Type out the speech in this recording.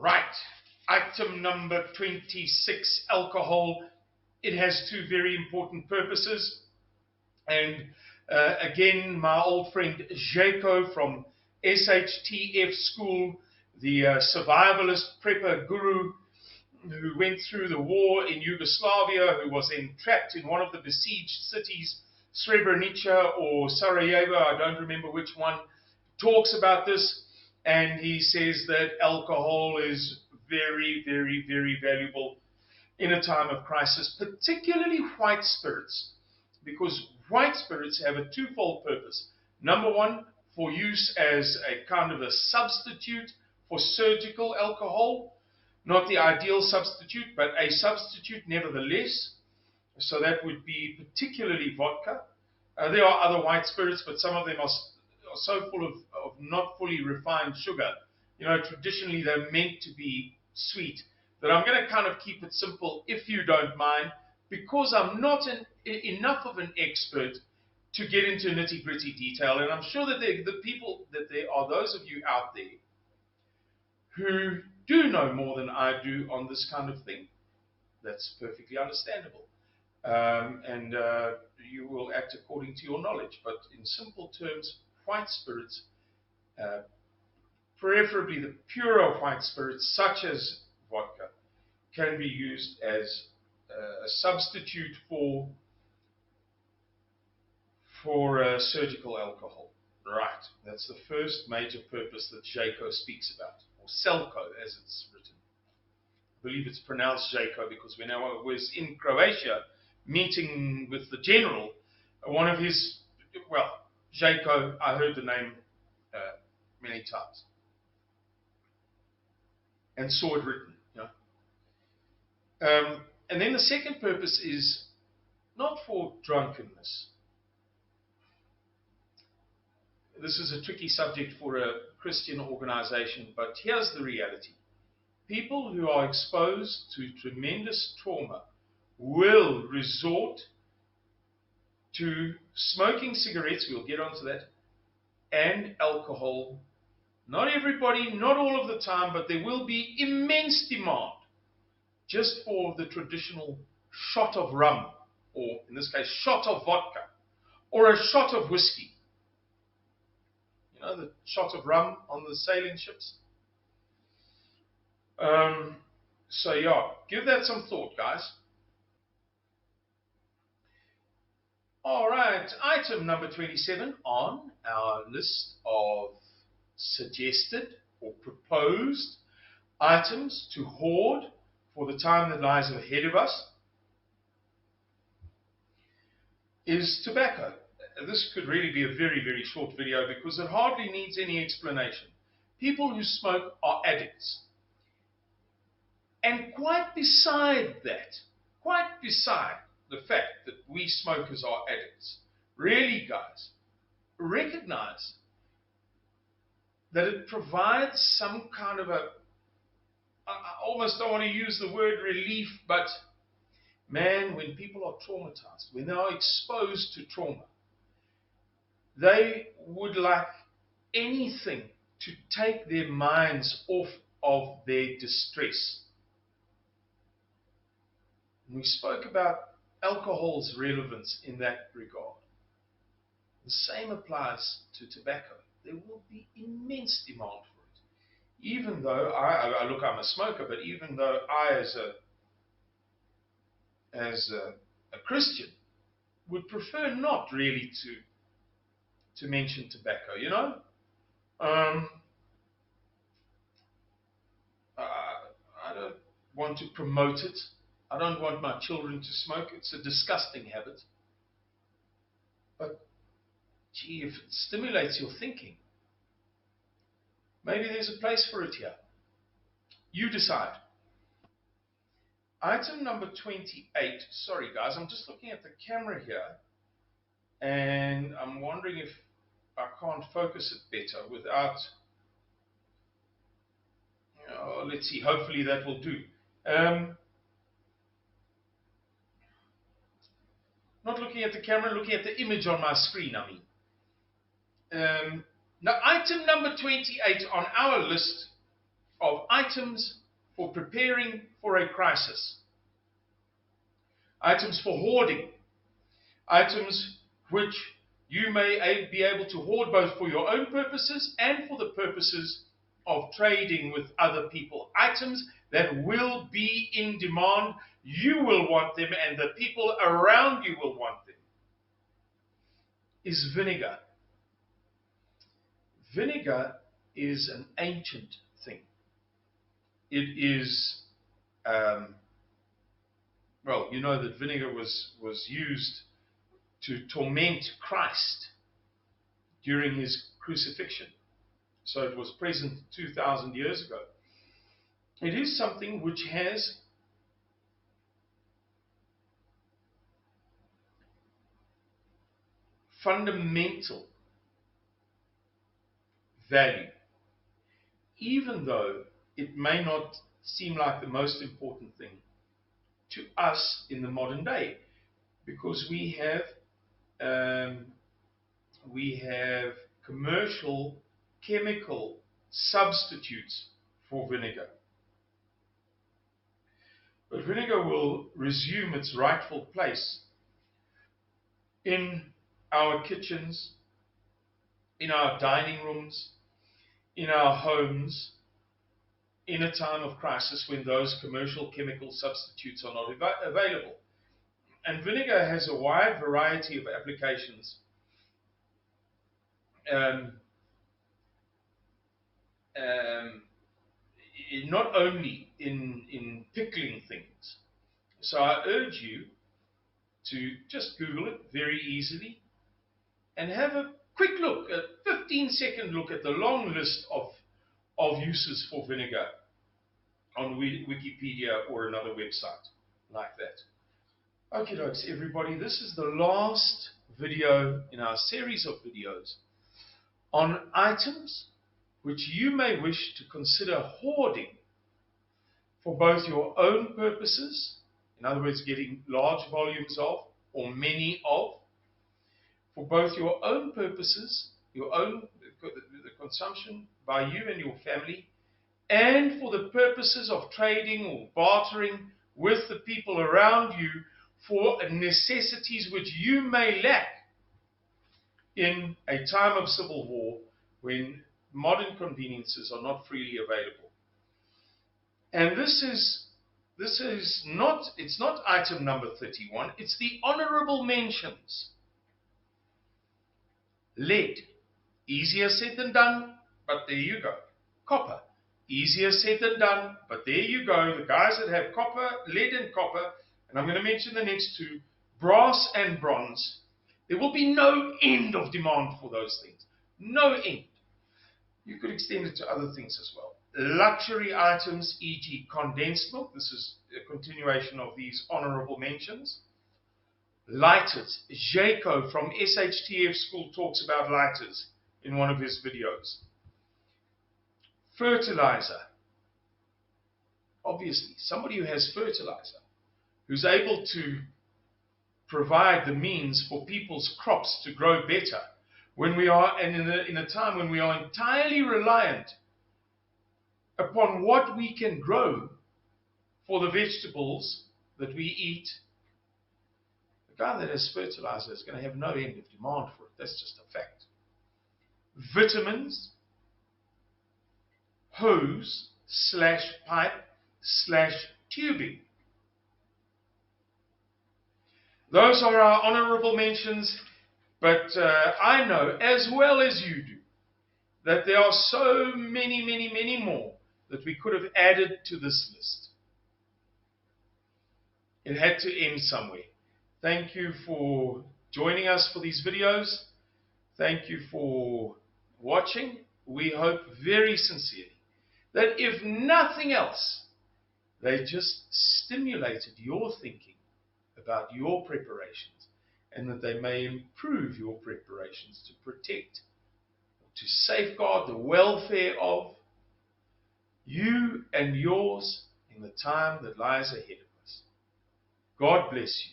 Right. Item number 26, alcohol. It has two very important purposes. And again, my old friend Jaco from SHTF school, the survivalist prepper guru who went through the war in Yugoslavia, who was entrapped in one of the besieged cities, Srebrenica or Sarajevo, I don't remember which one, talks about this. And he says that alcohol is very, very, very valuable in a time of crisis, particularly white spirits, because white spirits have a twofold purpose. Number one, for use as a kind of a substitute for surgical alcohol, not the ideal substitute, but a substitute nevertheless. So that would be particularly vodka. There are other white spirits, but some of them are so full of not fully refined sugar. Traditionally they're meant to be sweet. But I'm going to kind of keep it simple, if you don't mind, because I'm not enough of an expert to get into nitty-gritty detail. And I'm sure that there are those of you out there who do know more than I do on this kind of thing. That's perfectly understandable. And you will act according to your knowledge. But in simple terms, white spirits, preferably the purer white spirits, such as vodka, can be used as a substitute for surgical alcohol. Right, that's the first major purpose that Jaco speaks about, or Selko as it's written. I believe it's pronounced Jaco because when I was in Croatia meeting with the general, one of his, Jaco, I heard the name many times and saw it written. And then the second purpose is not for drunkenness. This is a tricky subject for a Christian organization, but here's the reality. People who are exposed to tremendous trauma will resort to smoking cigarettes, we'll get onto that, and alcohol. Not everybody, not all of the time, but there will be immense demand just for the traditional shot of rum, or in this case, shot of vodka, or a shot of whiskey. The shot of rum on the sailing ships. So yeah, give that some thought, guys. All right, item number 27 on our list of suggested or proposed items to hoard for the time that lies ahead of us is tobacco. This could really be a very, very short video because it hardly needs any explanation. People who smoke are addicts. And quite beside the fact that we smokers are addicts, really, guys, recognize that it provides some kind of I almost don't want to use the word relief, but man, when people are traumatized, when they are exposed to trauma, they would like anything to take their minds off of their distress. We spoke about alcohol's relevance in that regard. The same applies to tobacco. There will be immense demand for it. Even though I'm a smoker, but even though I, as a Christian, would prefer not really to mention tobacco, I don't want to promote it. I don't want my children to smoke. It's a disgusting habit. But, gee, if it stimulates your thinking, maybe there's a place for it here. You decide. Item number 28. Sorry, guys, I'm just looking at the camera here, and I'm wondering if I can't focus it better without... let's see, hopefully that will do. Not looking at the camera, looking at the image on my screen, I mean. Now, item number 28 on our list of items for preparing for a crisis, items for hoarding, items which you may be able to hoard both for your own purposes and for the purposes of trading with other people. Items that will be in demand. You will want them and the people around you will want them. Is vinegar. Vinegar is an ancient thing. It is, well, you know that vinegar was used to torment Christ during his crucifixion. So it was present 2,000 years ago. It is something which has fundamental value, even though it may not seem like the most important thing to us in the modern day, because we have commercial chemical substitutes for vinegar. But vinegar will resume its rightful place in our kitchens, in our dining rooms, in our homes, in a time of crisis when those commercial chemical substitutes are not available. And vinegar has a wide variety of applications. Not only in pickling things. So I urge you to just Google it very easily and have a quick look, a 15-second look at the long list of uses for vinegar on Wikipedia or another website like that. Okay, dokes, everybody, this is the last video in our series of videos on items which you may wish to consider hoarding for both your own purposes, in other words, getting large volumes of or many of, for both your own purposes, your own the consumption by you and your family, and for the purposes of trading or bartering with the people around you for necessities which you may lack in a time of civil war when modern conveniences are not freely available. And this is not, it's not item number 31, it's the honorable mentions. Lead, easier said than done, but there you go. Copper, easier said than done, but there you go. The guys that have copper, lead and copper, and I'm going to mention the next two, brass and bronze. There will be no end of demand for those things. No end. You could extend it to other things as well. Luxury items, e.g. condensed milk. This is a continuation of these honorable mentions. Lighters. Jaco from SHTF School talks about lighters in one of his videos. Fertilizer. Obviously, somebody who has fertilizer, who's able to provide the means for people's crops to grow better, when we are, and in a time when we are entirely reliant upon what we can grow for the vegetables that we eat, the guy that has fertilizer is going to have no end of demand for it. That's just a fact. Vitamins, hose / pipe / tubing. Those are our honorable mentions, but I know as well as you do that there are so many more that we could have added to this list. It had to end somewhere. Thank you for joining us for these videos. Thank you for watching. We hope very sincerely that if nothing else, they just stimulated your thinking about your preparations, and that they may improve your preparations to protect, to safeguard the welfare of you and yours in the time that lies ahead of us. God bless you.